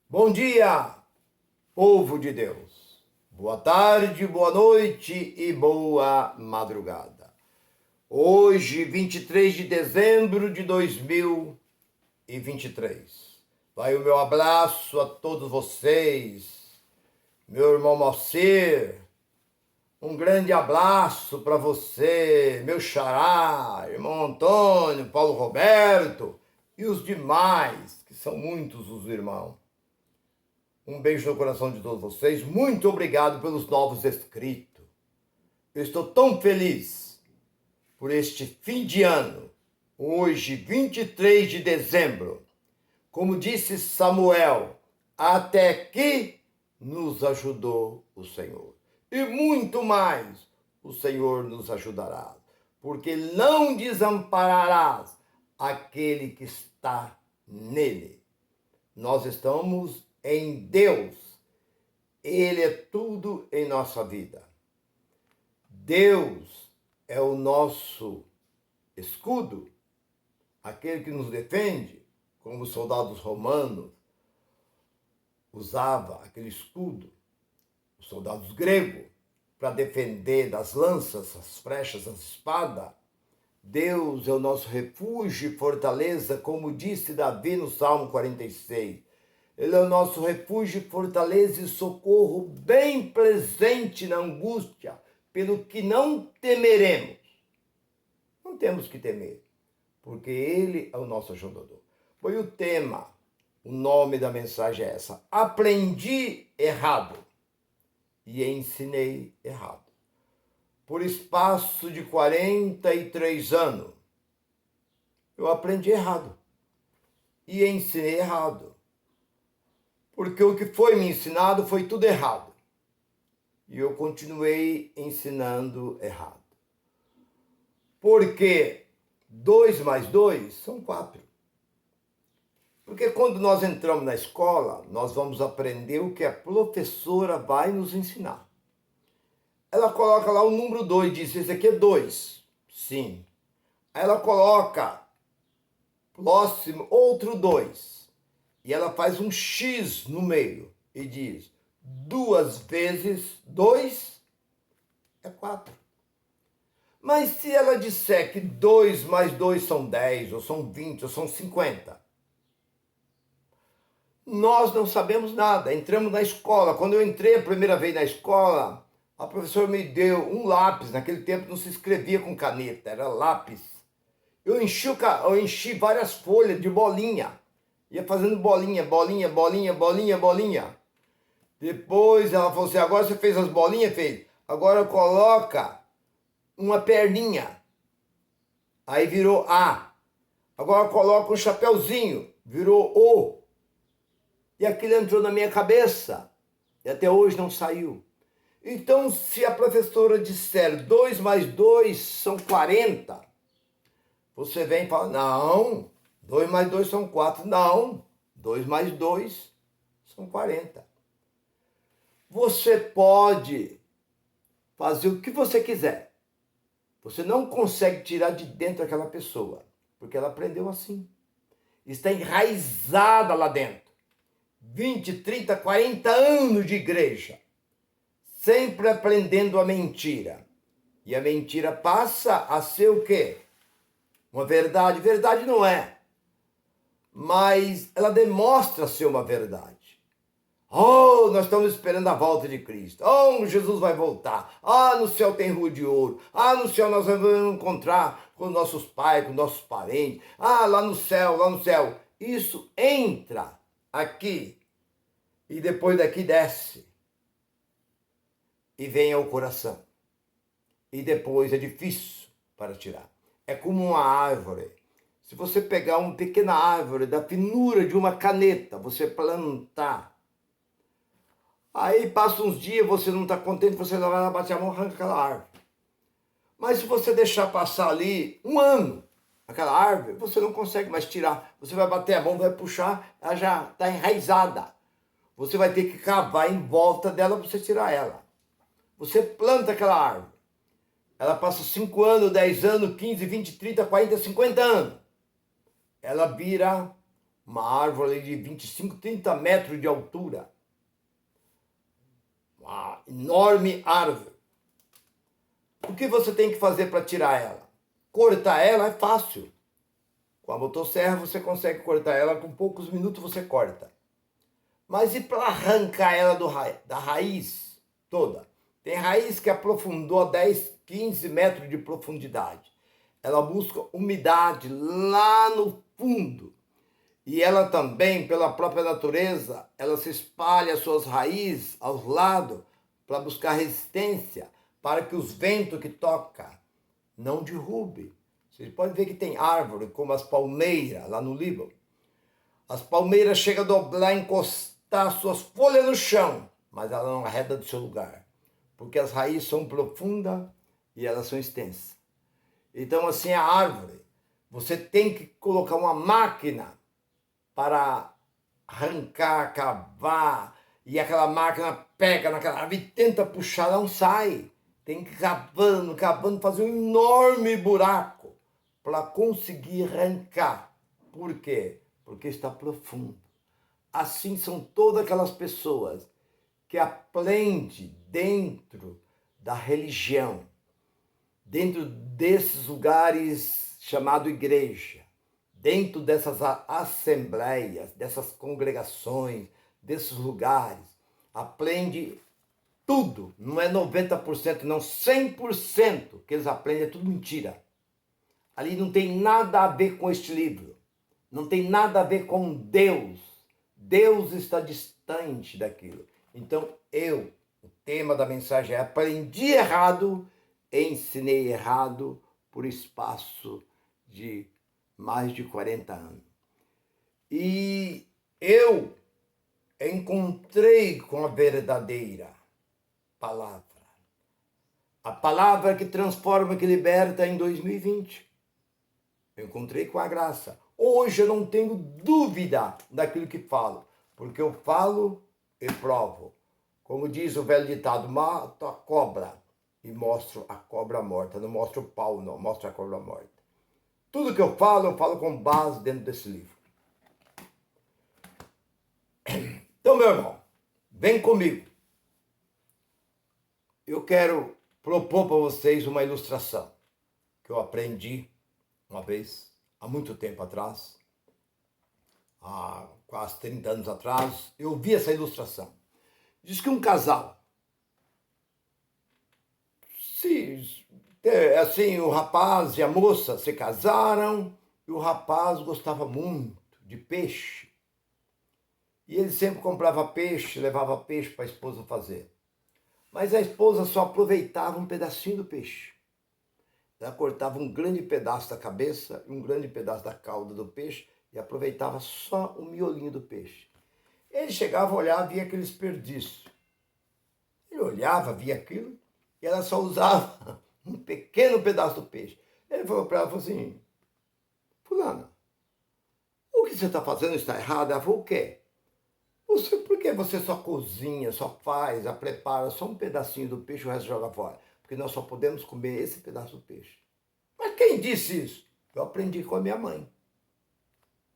Bom dia, povo de Deus. Boa tarde, boa noite e boa madrugada. Hoje, 23 de dezembro de 2023. Vai o meu abraço a todos vocês, meu irmão Moacir. Um grande abraço para você, meu xará, irmão Antônio, Paulo Roberto e os demais, que são muitos os irmãos. Um beijo no coração de todos vocês. Muito obrigado pelos novos inscritos. Eu estou tão feliz por este fim de ano. Hoje, 23 de dezembro. Como disse Samuel, até que nos ajudou o Senhor. E muito mais o Senhor nos ajudará. Porque não desampararás aquele que está nele. Nós estamos em Deus. Ele é tudo em nossa vida. Deus é o nosso escudo, aquele que nos defende, como os soldados romanos usavam aquele escudo, os soldados gregos, para defender das lanças, as flechas, as espadas. Deus é o nosso refúgio e fortaleza, como disse Davi no Salmo 46. Ele é o nosso refúgio, fortaleza e socorro bem presente na angústia, pelo que não temeremos. Não temos que temer, porque Ele é o nosso ajudador. Foi o tema, o nome da mensagem é essa. Aprendi errado e ensinei errado. Por espaço de 43 anos, eu aprendi errado e ensinei errado. Porque o que foi me ensinado foi tudo errado. E eu continuei ensinando errado. Porque 2 mais 2 são 4. Porque quando nós entramos na escola, nós vamos aprender o que a professora vai nos ensinar. Ela coloca lá o número 2, diz, esse aqui é 2. Sim. Aí ela coloca próximo outro 2. E ela faz um X no meio e diz, 2 vezes 2 é 4. Mas se ela disser que 2 mais 2 são 10, ou são 20, ou são 50, nós não sabemos nada. Entramos na escola. Quando eu entrei a primeira vez na escola, a professora me deu um lápis. Naquele tempo não se escrevia com caneta, era lápis. Eu enchi várias folhas de bolinha. Ia fazendo bolinha, bolinha, bolinha, bolinha, bolinha. Depois ela falou assim, agora você fez as bolinhas, fez. Agora coloca uma perninha. Aí virou A. Agora coloca um chapeuzinho. Virou O. E aquilo entrou na minha cabeça. E até hoje não saiu. Então, se a professora disser 2 mais 2 são 40, você vem e fala, não, 2 mais 2 são 4. Não, 2 mais 2 são 40. Você pode fazer o que você quiser. Você não consegue tirar de dentro aquela pessoa, porque ela aprendeu assim. Está enraizada lá dentro. 20, 30, 40 anos de igreja. Sempre aprendendo a mentira. E a mentira passa a ser o quê? Uma verdade. Verdade não é. Mas ela demonstra ser uma verdade. Oh, nós estamos esperando a volta de Cristo. Oh, Jesus vai voltar. Ah, no céu tem rua de ouro. Ah, no céu nós vamos encontrar com nossos pais, com nossos parentes. Ah, lá no céu, lá no céu. Isso entra aqui e depois daqui desce e vem ao coração. E depois é difícil para tirar. É como uma árvore. Se você pegar uma pequena árvore da finura de uma caneta, você plantar, aí passa uns dias, você não está contente, você vai lá, bate a mão, arranca aquela árvore. Mas se você deixar passar ali um ano, aquela árvore, você não consegue mais tirar. Você vai bater a mão, vai puxar, ela já está enraizada. Você vai ter que cavar em volta dela para você tirar ela. Você planta aquela árvore. Ela passa 5 anos, 10 anos, 15, 20, 30, 40, 50 anos. Ela vira uma árvore de 25, 30 metros de altura. Uma enorme árvore. O que você tem que fazer para tirar ela? Cortar ela é fácil. Com a motosserra você consegue cortar ela, com poucos minutos você corta. Mas e para arrancar ela da raiz toda? Tem raiz que aprofundou a 10, 15 metros de profundidade. Ela busca umidade lá no fundo. E ela também, pela própria natureza, ela se espalha suas raízes aos lados para buscar resistência, para que os ventos que tocam não derrubem. Vocês podem ver que tem árvore, como as palmeiras, lá no Líbano. As palmeiras chegam a dobrar, encostar suas folhas no chão, mas ela não arreda do seu lugar, porque as raízes são profundas e elas são extensas. Então, assim, a árvore, você tem que colocar uma máquina para arrancar, cavar, e aquela máquina pega naquela árvore e tenta puxar, não sai. Tem que ir cavando, cavando, fazer um enorme buraco para conseguir arrancar. Por quê? Porque está profundo. Assim são todas aquelas pessoas que aprendem dentro da religião, dentro desses lugares chamado igreja, dentro dessas assembleias, dessas congregações, desses lugares, aprende tudo, não é 90%, não, 100% que eles aprendem é tudo mentira. Ali não tem nada a ver com este livro, não tem nada a ver com Deus. Deus está distante daquilo. Então o tema da mensagem é: aprendi errado, ensinei errado por espaço de mais de 40 anos. E eu encontrei com a verdadeira palavra. A palavra que transforma, que liberta em 2020. Eu encontrei com a graça. Hoje eu não tenho dúvida daquilo que falo, porque eu falo e provo. Como diz o velho ditado, mato a cobra e mostro a cobra morta. Não mostro o pau, não, mostro a cobra morta. Tudo que eu falo com base dentro desse livro. Então, meu irmão, vem comigo. Eu quero propor para vocês uma ilustração que eu aprendi uma vez, há muito tempo atrás, há quase 30 anos atrás. Eu vi essa ilustração. Diz que um casal, assim, o rapaz e a moça se casaram, e o rapaz gostava muito de peixe. E ele sempre comprava peixe, levava peixe para a esposa fazer. Mas a esposa só aproveitava um pedacinho do peixe. Ela cortava um grande pedaço da cabeça e um grande pedaço da cauda do peixe e aproveitava só o miolinho do peixe. Ele chegava a olhar, via aquele desperdício. Ele olhava, via aquilo, e ela só usava um pequeno pedaço do peixe. Ele falou para ela, falou assim: fulana, o que você está fazendo está errado? Ela falou: o quê? Por que você só cozinha, só faz, prepara só um pedacinho do peixe e o resto joga fora? Porque nós só podemos comer esse pedaço do peixe. Mas quem disse isso? Eu aprendi com a minha mãe.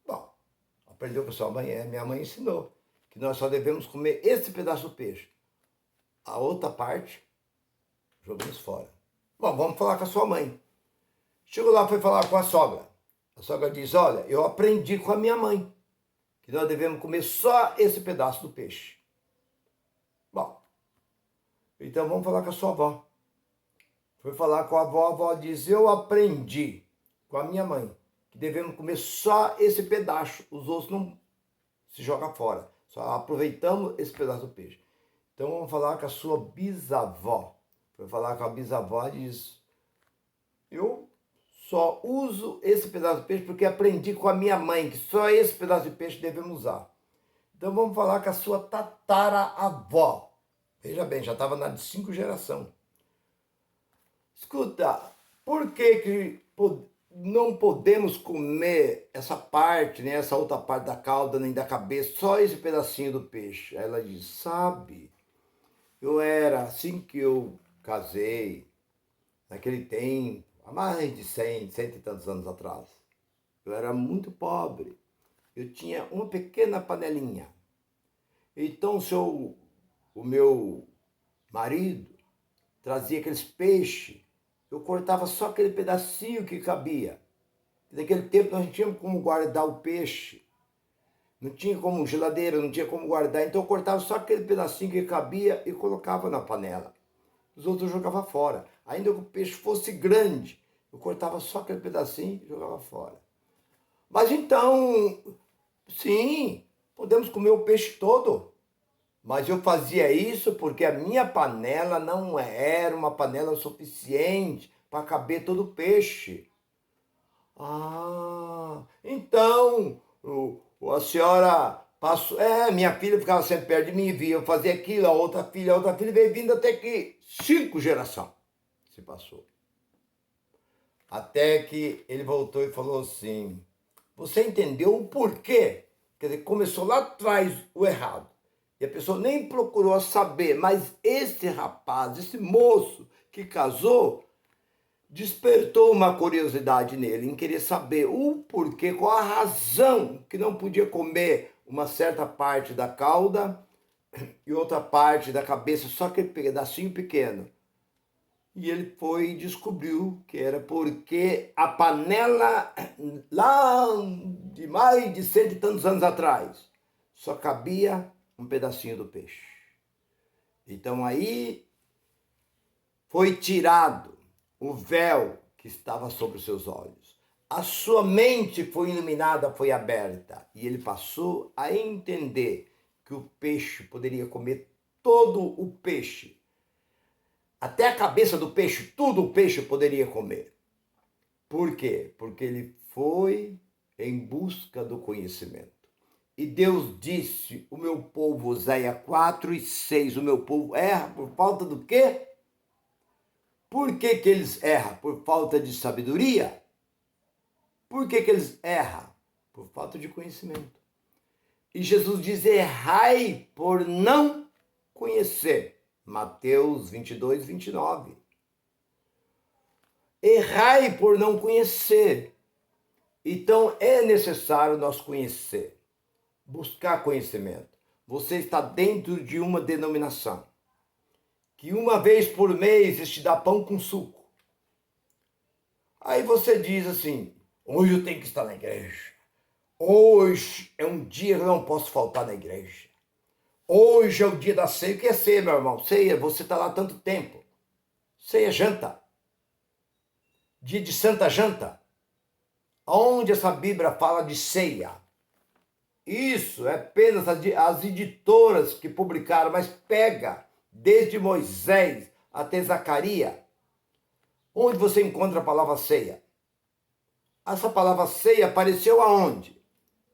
Bom, aprendeu com a sua mãe? Minha mãe ensinou que nós só devemos comer esse pedaço do peixe. A outra parte, jogamos fora. Bom, vamos falar com a sua mãe. Chegou lá, foi falar com a sogra. A sogra diz: olha, eu aprendi com a minha mãe que nós devemos comer só esse pedaço do peixe. Bom, então vamos falar com a sua avó. Foi falar com a avó diz: eu aprendi com a minha mãe que devemos comer só esse pedaço, os outros não se jogam fora, só aproveitamos esse pedaço do peixe. Então vamos falar com a sua bisavó. Foi falar com a bisavó e diz: eu só uso esse pedaço de peixe porque aprendi com a minha mãe que só esse pedaço de peixe devemos usar. Então vamos falar com a sua tataravó. Veja bem, já estava na 5 gerações. Escuta, por que não podemos comer essa parte, né, essa outra parte da cauda nem da cabeça, só esse pedacinho do peixe? Aí ela diz: sabe, eu era assim que eu casei, naquele tempo, há mais de 100 e tantos anos atrás. Eu era muito pobre. eu tinha uma pequena panelinha. Então o meu marido trazia aqueles peixes, eu cortava só aquele pedacinho que cabia. Naquele tempo nós não tínhamos como guardar o peixe, não tinha como geladeira, não tinha como guardar, então eu cortava só aquele pedacinho que cabia e colocava na panela. Os outros eu jogava fora. Ainda que o peixe fosse grande, eu cortava só aquele pedacinho e jogava fora. Mas então, sim, podemos comer o peixe todo. Mas eu fazia isso porque a minha panela não era uma panela suficiente para caber todo o peixe. Ah, então a senhora passou. Minha filha ficava sempre perto de mim e via eu fazer aquilo, a outra filha veio vindo até que 5 gerações se passou. Até que ele voltou e falou assim: você entendeu o porquê? Quer dizer, começou lá atrás o errado. E a pessoa nem procurou saber, mas esse rapaz, esse moço que casou, despertou uma curiosidade nele, em querer saber o porquê, qual a razão que não podia comer uma certa parte da cauda e outra parte da cabeça, só aquele pedacinho pequeno. E ele foi e descobriu que era porque a panela, lá de mais de 100 e tantos anos atrás, só cabia um pedacinho do peixe. Então aí foi tirado o véu que estava sobre os seus olhos. A sua mente foi iluminada, foi aberta. E ele passou a entender que o peixe poderia comer todo o peixe. Até a cabeça do peixe, tudo o peixe poderia comer. Por quê? Porque ele foi em busca do conhecimento. E Deus disse, o meu povo, Oséias 4:6, o meu povo erra por falta do quê? Por que eles erram? Por falta de sabedoria? Por que eles erram? Por falta de conhecimento. E Jesus diz, errai por não conhecer. Mateus 22:29. Errai por não conhecer. Então é necessário nós conhecer, buscar conhecimento. Você está dentro de uma denominação que uma vez por mês te dá pão com suco. Aí você diz assim, hoje eu tenho que estar na igreja. Hoje é um dia que eu não posso faltar na igreja. Hoje é o dia da ceia. O que é ceia, meu irmão? Ceia, você está lá há tanto tempo. Ceia é janta. Dia de santa janta. Onde essa Bíblia fala de ceia? Isso é apenas as editoras que publicaram, mas pega desde Moisés até Zacarias. Onde você encontra a palavra ceia? Essa palavra ceia apareceu aonde?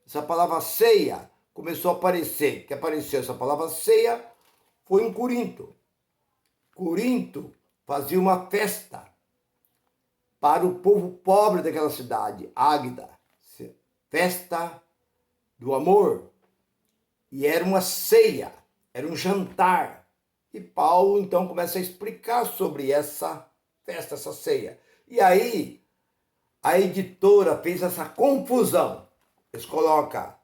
Essa palavra ceia começou a aparecer. Que apareceu essa palavra ceia foi em Corinto. Corinto fazia uma festa para o povo pobre daquela cidade, Águida. Festa do amor. E era uma ceia, era um jantar. E Paulo então começa a explicar sobre essa festa, essa ceia. E aí a editora fez essa confusão. Eles colocam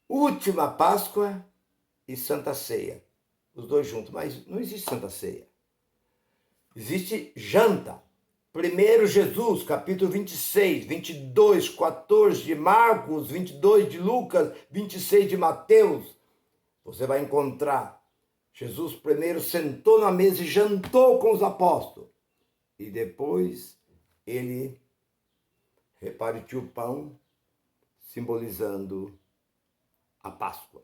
Última Páscoa e Santa Ceia. Os dois juntos, mas não existe Santa Ceia. Existe janta. Primeiro Jesus, capítulo 26, 22, 14 de Marcos, 22 de Lucas, 26 de Mateus. Você vai encontrar Jesus primeiro sentou na mesa e jantou com os apóstolos. E depois ele repartiu o pão, simbolizando a Páscoa.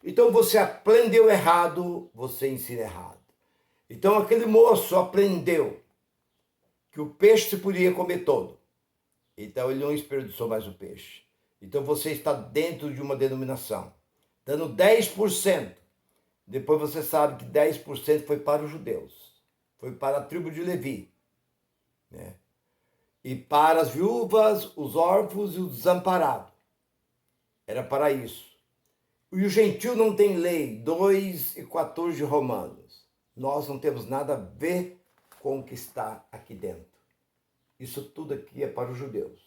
Então você aprendeu errado, você ensina errado. Então aquele moço aprendeu que o peixe se podia comer todo. Então ele não desperdiçou mais o peixe. Então você está dentro de uma denominação, dando 10%. Depois você sabe que 10% foi para os judeus. Foi para a tribo de Levi. Né? E para as viúvas, os órfãos e os desamparados. Era para isso. E o gentio não tem lei, 2:14 de Romanos. Nós não temos nada a ver com o que está aqui dentro. Isso tudo aqui é para os judeus.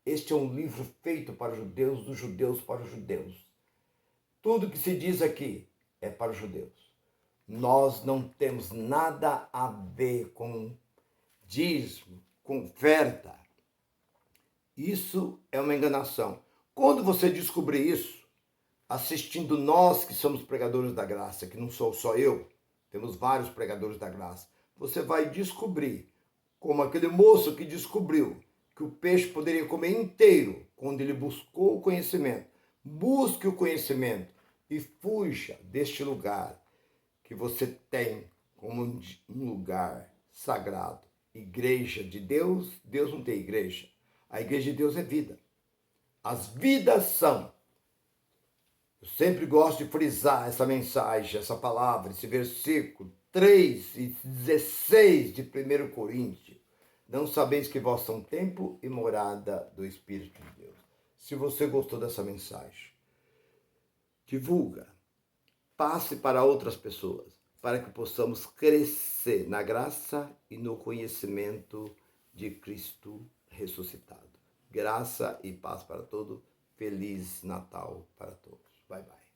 Este é um livro feito para os judeus, dos judeus para os judeus. Tudo que se diz aqui é para os judeus. Nós não temos nada a ver com dízimo, com oferta. Isso é uma enganação. Quando você descobrir isso, assistindo nós que somos pregadores da graça, que não sou só eu, temos vários pregadores da graça, você vai descobrir, como aquele moço que descobriu que o peixe poderia comer inteiro quando ele buscou o conhecimento. Busque o conhecimento e fuja deste lugar que você tem como um lugar sagrado. Igreja de Deus, Deus não tem igreja. A igreja de Deus é vida. As vidas são. Eu sempre gosto de frisar essa mensagem, essa palavra, esse versículo 3 e 16 de 1 Coríntios. Não sabeis que vós são templo e morada do Espírito de Deus. Se você gostou dessa mensagem, divulga, passe para outras pessoas, para que possamos crescer na graça e no conhecimento de Cristo ressuscitado. Graça e paz para todos. Feliz Natal para todos. Bye, bye.